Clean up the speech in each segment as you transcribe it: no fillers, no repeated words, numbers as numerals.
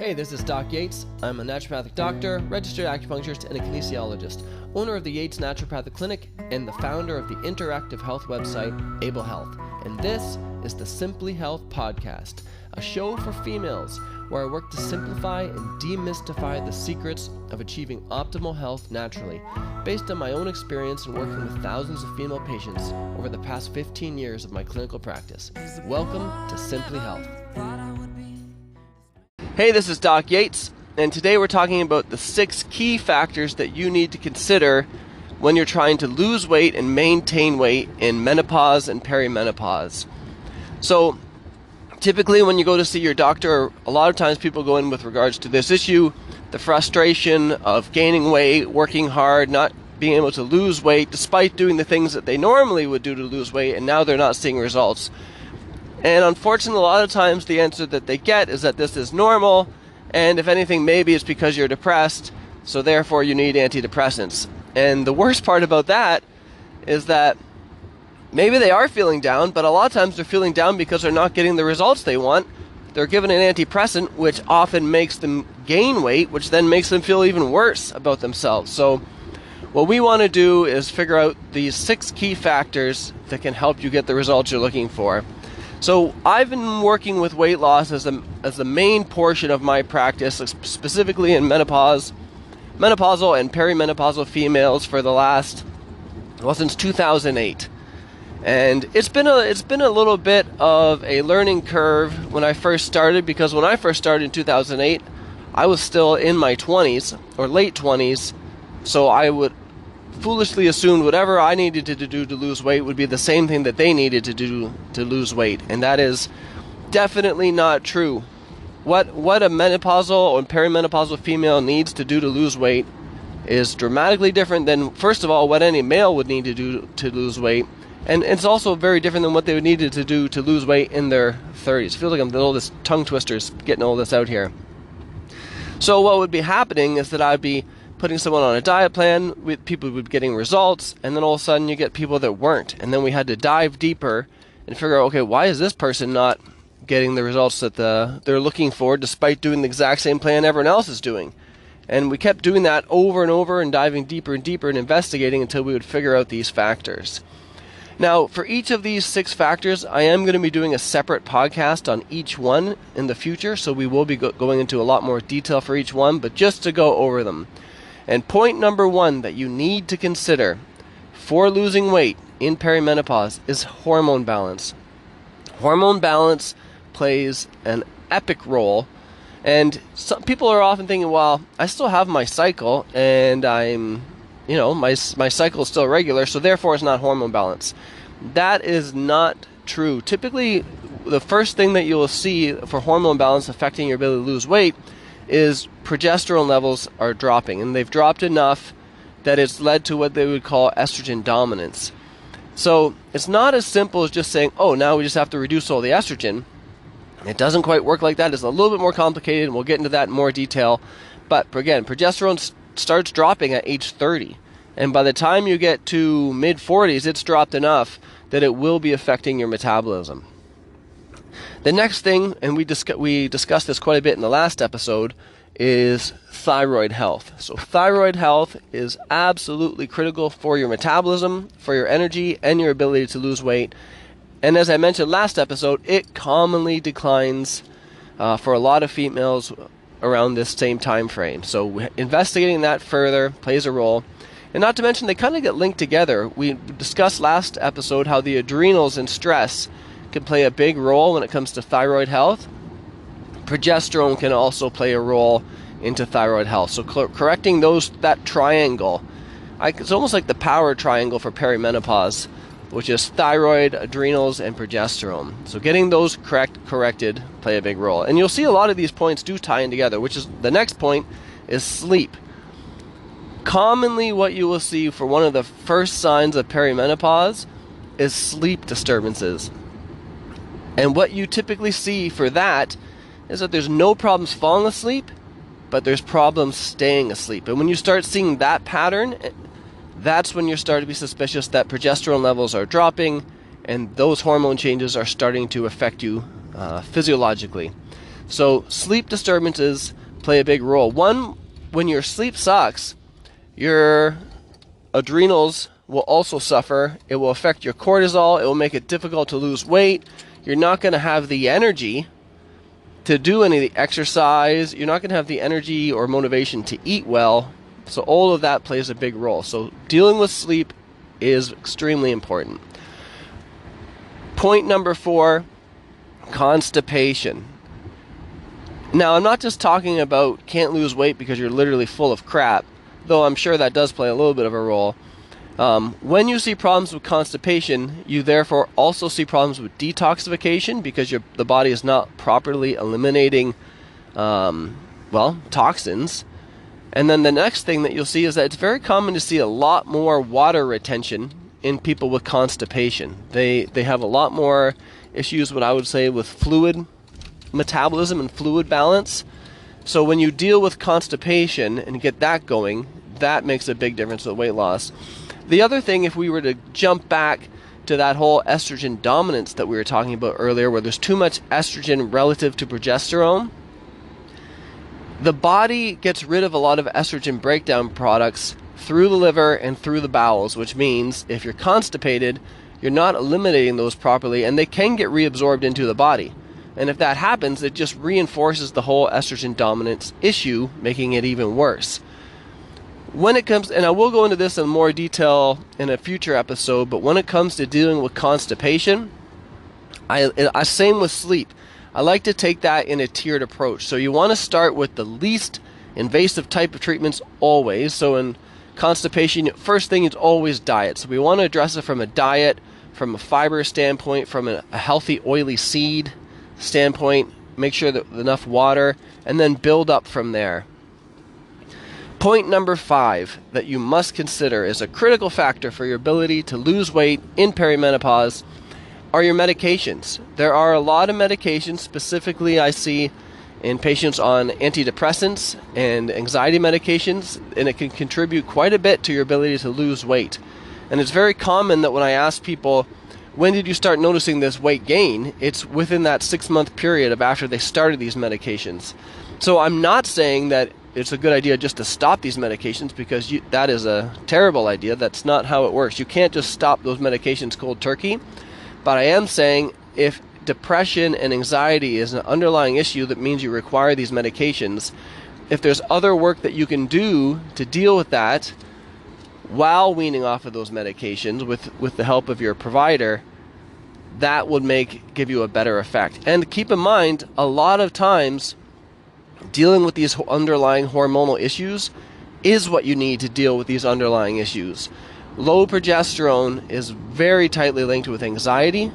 Hey, this is Doc Yates. I'm a naturopathic doctor, registered acupuncturist, and a kinesiologist, owner of the Yates Naturopathic Clinic, and the founder of the interactive health website, Able Health. And this is the Simply Health Podcast, a show for females where I work to simplify and demystify the secrets of achieving optimal health naturally, based on my own experience in working with thousands of female patients over the past 15 years of my clinical practice. Welcome to Simply Health. Hey, this is Doc Yates, and today we're talking about the 6 key factors that you need to consider when you're trying to lose weight and maintain weight in menopause and perimenopause. So, typically when you go to see your doctor, a lot of times people go in with regards to this issue, the frustration of gaining weight, working hard, not being able to lose weight despite doing the things that they normally would do to lose weight, and now they're not seeing results. And unfortunately, a lot of times the answer that they get is that this is normal, and if anything, maybe it's because you're depressed, so therefore you need antidepressants. And the worst part about that is that maybe they are feeling down, but a lot of times they're feeling down because they're not getting the results they want. They're given an antidepressant, which often makes them gain weight, which then makes them feel even worse about themselves. So what we want to do is figure out these 6 key factors that can help you get the results you're looking for. So I've been working with weight loss as the main portion of my practice, specifically in menopausal and perimenopausal females for the last, since 2008. And it's been a little bit of a learning curve when I first started, because when I first started in 2008, I was still in my 20s or late 20s, so I would foolishly assumed whatever I needed to do to lose weight would be the same thing that they needed to do to lose weight, and that is definitely not true. What a menopausal or perimenopausal female needs to do to lose weight is dramatically different than, first of all, what any male would need to do to lose weight, and it's also very different than what they would need to do to lose weight in their 30s. It feels like I'm all this tongue twisters getting all this out here. So what would be happening is that I'd be putting someone on a diet plan, with people would be getting results, and then all of a sudden you get people that weren't. And then we had to dive deeper and figure out, okay, why is this person not getting the results that they're looking for despite doing the exact same plan everyone else is doing? And we kept doing that over and over and diving deeper and deeper and investigating until we would figure out these factors. Now, for each of these 6 factors, I am going to be doing a separate podcast on each one in the future, so we will be going into a lot more detail for each one, but just to go over them. And point number 1 that you need to consider for losing weight in perimenopause is hormone balance. Hormone balance plays an epic role, and some people are often thinking, well, I still have my cycle, and my cycle is still regular, so therefore it's not hormone balance. That is not true. Typically, the first thing that you will see for hormone balance affecting your ability to lose weight is progesterone levels are dropping, and they've dropped enough that it's led to what they would call estrogen dominance. So it's not as simple as just saying, oh, now we just have to reduce all the estrogen. It doesn't quite work like that. It's a little bit more complicated, and we'll get into that in more detail. But again, progesterone starts dropping at age 30, and by the time you get to mid-40s, it's dropped enough that it will be affecting your metabolism. The next thing, and we discussed this quite a bit in the last episode, is thyroid health. So thyroid health is absolutely critical for your metabolism, for your energy, and your ability to lose weight. And as I mentioned last episode, it commonly declines for a lot of females around this same time frame. So investigating that further plays a role. And not to mention, they kind of get linked together. We discussed last episode how the adrenals and stress can play a big role when it comes to thyroid health. Progesterone can also play a role into thyroid health. So correcting that triangle, it's almost like the power triangle for perimenopause, which is thyroid, adrenals, and progesterone. So getting those corrected play a big role. And you'll see a lot of these points do tie in together, which is the next point is sleep. Commonly what you will see for one of the first signs of perimenopause is sleep disturbances. And what you typically see for that is that there's no problems falling asleep, but there's problems staying asleep. And when you start seeing that pattern, that's when you start to be suspicious that progesterone levels are dropping and those hormone changes are starting to affect you physiologically. So sleep disturbances play a big role. One, when your sleep sucks, your adrenals will also suffer. It will affect your cortisol. It will make it difficult to lose weight. You're not going to have the energy to do any of the exercise. You're not going to have the energy or motivation to eat well. So all of that plays a big role. So dealing with sleep is extremely important. Point number 4, constipation. Now, I'm not just talking about can't lose weight because you're literally full of crap, though I'm sure that does play a little bit of a role. When you see problems with constipation, you therefore also see problems with detoxification because the body is not properly eliminating, toxins. And then the next thing that you'll see is that it's very common to see a lot more water retention in people with constipation. They have a lot more issues, what I would say, with fluid metabolism and fluid balance. So when you deal with constipation and get that going, that makes a big difference with weight loss. The other thing, if we were to jump back to that whole estrogen dominance that we were talking about earlier, where there's too much estrogen relative to progesterone, the body gets rid of a lot of estrogen breakdown products through the liver and through the bowels, which means if you're constipated, you're not eliminating those properly, and they can get reabsorbed into the body. And if that happens, it just reinforces the whole estrogen dominance issue, making it even worse. When it comes, and I will go into this in more detail in a future episode, but when it comes to dealing with constipation, I same with sleep. I like to take that in a tiered approach. So you want to start with the least invasive type of treatments always. So in constipation, first thing is always diet. So we want to address it from a diet, from a fiber standpoint, from a healthy oily seed standpoint, make sure that enough water, and then build up from there. Point number 5 that you must consider is a critical factor for your ability to lose weight in perimenopause are your medications. There are a lot of medications, specifically I see in patients on antidepressants and anxiety medications, and it can contribute quite a bit to your ability to lose weight. And it's very common that when I ask people, when did you start noticing this weight gain? It's within that 6-month period of after they started these medications. So I'm not saying that it's a good idea just to stop these medications, because that is a terrible idea. That's not how it works. You can't just stop those medications cold turkey. But I am saying if depression and anxiety is an underlying issue that means you require these medications, if there's other work that you can do to deal with that while weaning off of those medications with the help of your provider, that would give you a better effect. And keep in mind, a lot of times dealing with these underlying hormonal issues is what you need to deal with these underlying issues. Low progesterone is very tightly linked with anxiety.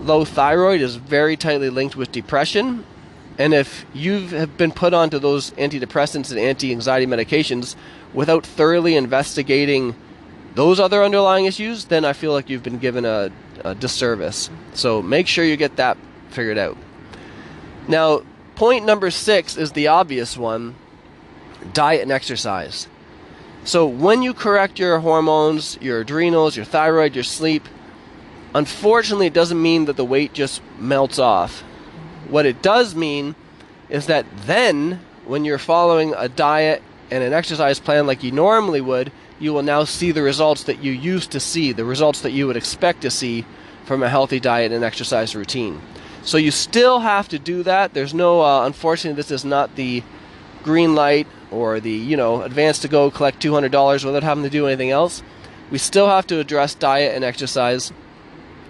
Low thyroid is very tightly linked with depression. And if you have been put onto those antidepressants and anti-anxiety medications without thoroughly investigating those other underlying issues, then I feel like you've been given a disservice. So make sure you get that figured out. Now, point number 6 is the obvious one: diet and exercise. So when you correct your hormones, your adrenals, your thyroid, your sleep, unfortunately it doesn't mean that the weight just melts off. What it does mean is that then, when you're following a diet and an exercise plan like you normally would, you will now see the results that you used to see, the results that you would expect to see from a healthy diet and exercise routine. So you still have to do that. There's no, unfortunately, this is not the green light or the, advance to go collect $200 without having to do anything else. We still have to address diet and exercise.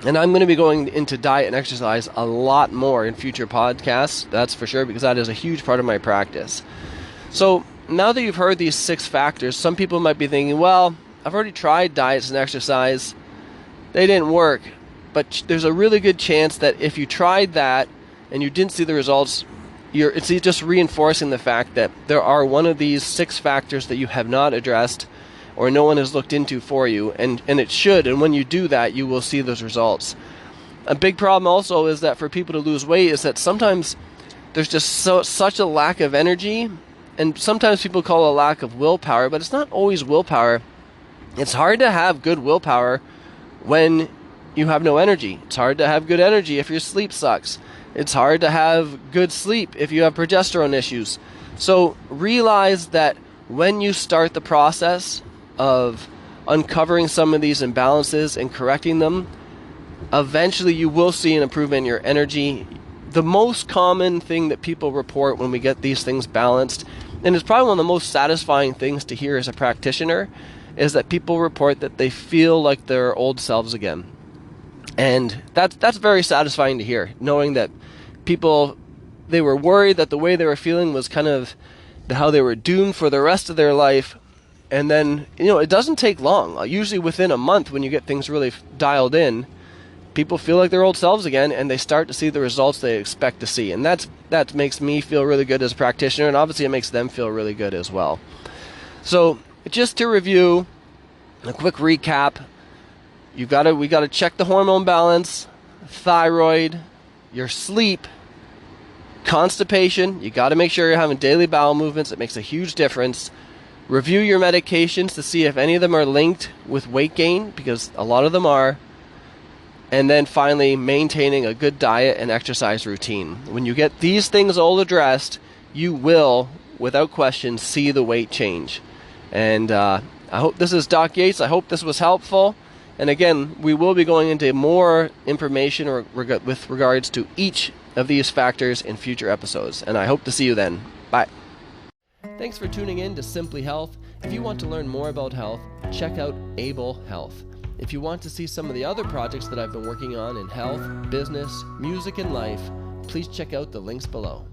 And I'm going to be going into diet and exercise a lot more in future podcasts, that's for sure, because that is a huge part of my practice. So now that you've heard these 6 factors, some people might be thinking, well, I've already tried diets and exercise. They didn't work. But there's a really good chance that if you tried that and you didn't see the results, it's just reinforcing the fact that there are one of these 6 factors that you have not addressed or no one has looked into for you, and it should, and when you do that, you will see those results. A big problem also is that for people to lose weight is that sometimes there's just such a lack of energy, and sometimes people call it a lack of willpower, but it's not always willpower. It's hard to have good willpower when you have no energy. It's hard to have good energy if your sleep sucks. It's hard to have good sleep if you have progesterone issues. So realize that when you start the process of uncovering some of these imbalances and correcting them, eventually you will see an improvement in your energy. The most common thing that people report when we get these things balanced, and it's probably one of the most satisfying things to hear as a practitioner, is that people report that they feel like their old selves again. And that's very satisfying to hear, knowing that people, they were worried that the way they were feeling was kind of how they were doomed for the rest of their life. And then, it doesn't take long. Usually within a month, when you get things really dialed in, people feel like their old selves again, and they start to see the results they expect to see. And that makes me feel really good as a practitioner, and obviously it makes them feel really good as well. So just to review, a quick recap, we got to check the hormone balance, thyroid, your sleep, constipation. You got to make sure you're having daily bowel movements. It makes a huge difference. Review your medications to see if any of them are linked with weight gain, because a lot of them are. And then finally, maintaining a good diet and exercise routine. When you get these things all addressed, you will, without question, see the weight change. And I hope this is Doc Yates. I hope this was helpful. And again, we will be going into more information with regards to each of these factors in future episodes. And I hope to see you then. Bye. Thanks for tuning in to Simply Health. If you want to learn more about health, check out Able Health. If you want to see some of the other projects that I've been working on in health, business, music, and life, please check out the links below.